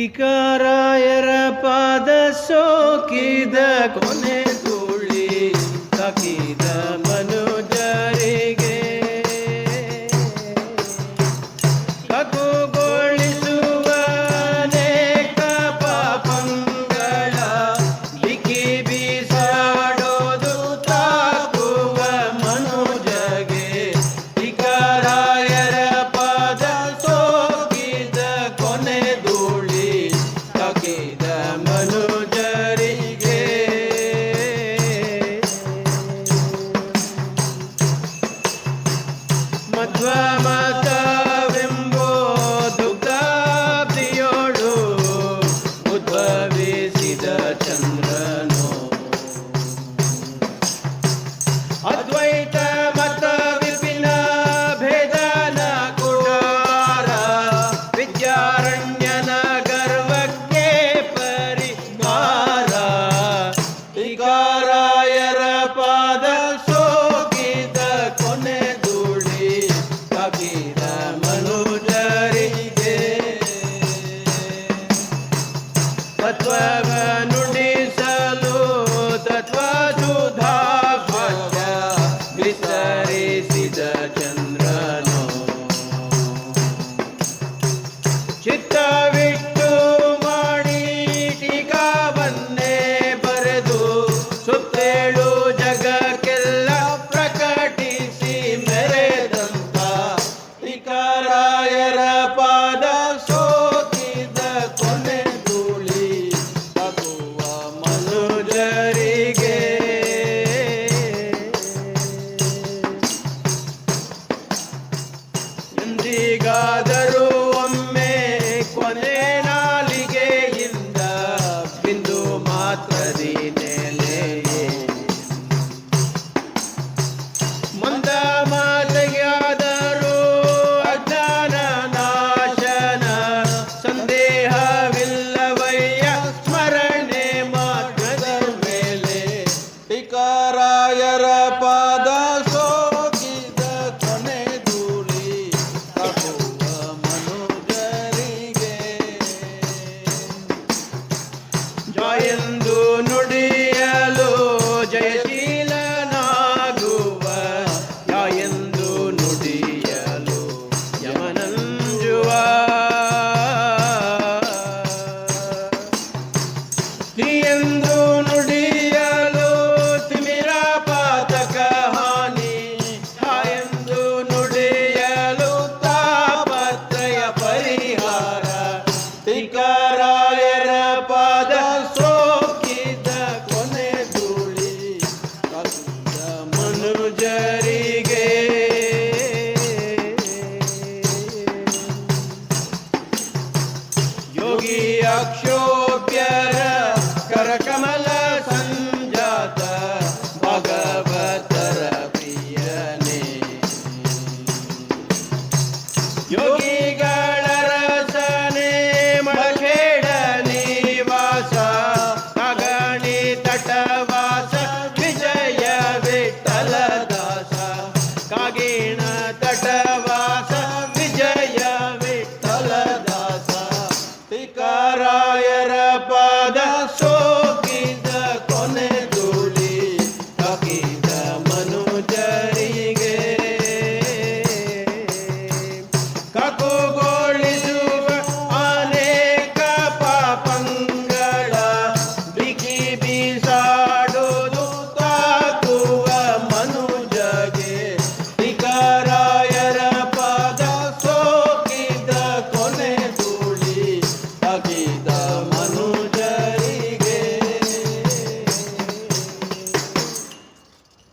ಟಿಕಾರಾಯರ ಪಾದ ಸೋಕಿದ ಕೊನೆ ತುಳಿ ತಾಕಿದ ಮನುಜರಿಗೆ ಕಗುಗೊಳಿಸುವ ಅನೇಕ ಪಾಪಂಗಳ ಲಿಖಿ ಬೀಸಾಡೋದು ತಾಕುವ ಮನುಜಗೆ ಟಿಕಾರಾಯರ ಪಾದ ಸೋಕಿದ ಕೊನೆ ಧೂಳಿ ತಾಕಿದ ಮನುಜರಿಗೆ ಮಧ್ವ ಮತವೆಂಬೋ ದುಗ್ಧಾಬ್ದಿಯೋಳು ಉದ್ಭವಿಸಿದ ಚಂದ್ರನು ಅದ್ವೈತ ಮತ ವಿಪಿನ ಭೇದನ ಕುಡಾರ ವಿದ್ಯಾರಣ್ಯನ ಗರ್ವಕ್ಕೆ ಪರಿಹಾರ ಟಿಕಾರಾಯರ ಪಾದ ಸೋಕಿದ ಕೊನೆ ಧೂಳಿ ತಾಕಿದ ಮನುಜರಿಗೆ ತತ್ವವ ನುಡಿಸಲು ತತ್ವಸುಧಾ ಭಾಷ್ಯ ವಿಸ್ತರಿಸಿದ ಚಂದ್ರನು ಚಿತ್ತವಿಟ್ಟು ಮಾಡಿ ಟೀಕಾವನ್ನೇ ಬರೆದು ಸುತ್ತೇಳು ಜಗಕ್ಕೆಲ್ಲ ಪ್ರಕಟಿಸಿ ಮೆರೆದಂತ ಟಿಕಾರಾಯರ ಪಾದ ಸೋಕಿದ ಕೊನೆ ಧೂಳಿ ತಾಕುವ ಮನುಜರಿಗೆ ಎಂದಿಗಾದರೂ ಒಮ್ಮೆ ಕೊನೆ ನಾಲಿಗೆಯಿಂದ ಬಿಂದು ಮಾತ್ರದಿ ನೆಲೆಯೇ ಮಂದ ಮಾತೆಯಾದರೂ ಅಜ್ಞಾನ ನಾಶನ ಸಂದೇಹವಿಲ್ಲವಯ್ಯ ಸ್ಮರಣೆ ಮಾತ್ರದ ಮೇಲೆ ಟಿಕಾರಾಯರ ಪಾದ ಸೋಕಿದ ಕೊನೆ ಧೂಳಿ ತಾಕುವ ಮನುಜರಿಗೆ ಜಯೆಂದು ನುಡಿಯಲು ಜಯಶೀಲನಾಗುವ ಯಾಯೆಂದು ನುಡಿಯಲು ಯಮನಂಜುವ ಸ್ತ್ರೀಯೆಂದು ನುಡಿಯಲು ತಿಮಿರ ಪಾತಕ ಹಾನಿ ಹಾಯೆಂದು ನುಡಿಯಲು ತಾಪತ್ರಯ ಪರಿಹಾರ ಟಿಕಾರಾಯರ ಪಾದ ಸೋಕಿದ ಕೊನೆ ಧೂಳಿ ತಾಕಿದ ಮನುಜರಿಗೆ ಯೋಗಿ ಅಕ್ಷೋಭ್ಯರ ಕರಕಮಲ ಸಂಜಾತ ಭಾಗವತರ ಪ್ರಿಯನೇ ಯೋಗಿಗಳ ರಸನೆ ಮಳಖೇಡ ನಿವಾಸ ಕಾಗಣಿ ತಟವಾಸ ವಿಜಯ ವಿಠಲ ದಾಸ ಕಾಗಿಣ ತಟವಾಸ ವಿಜಯ ವಿಠಲ ದಾಸ ಟಿಕಾರಾಯ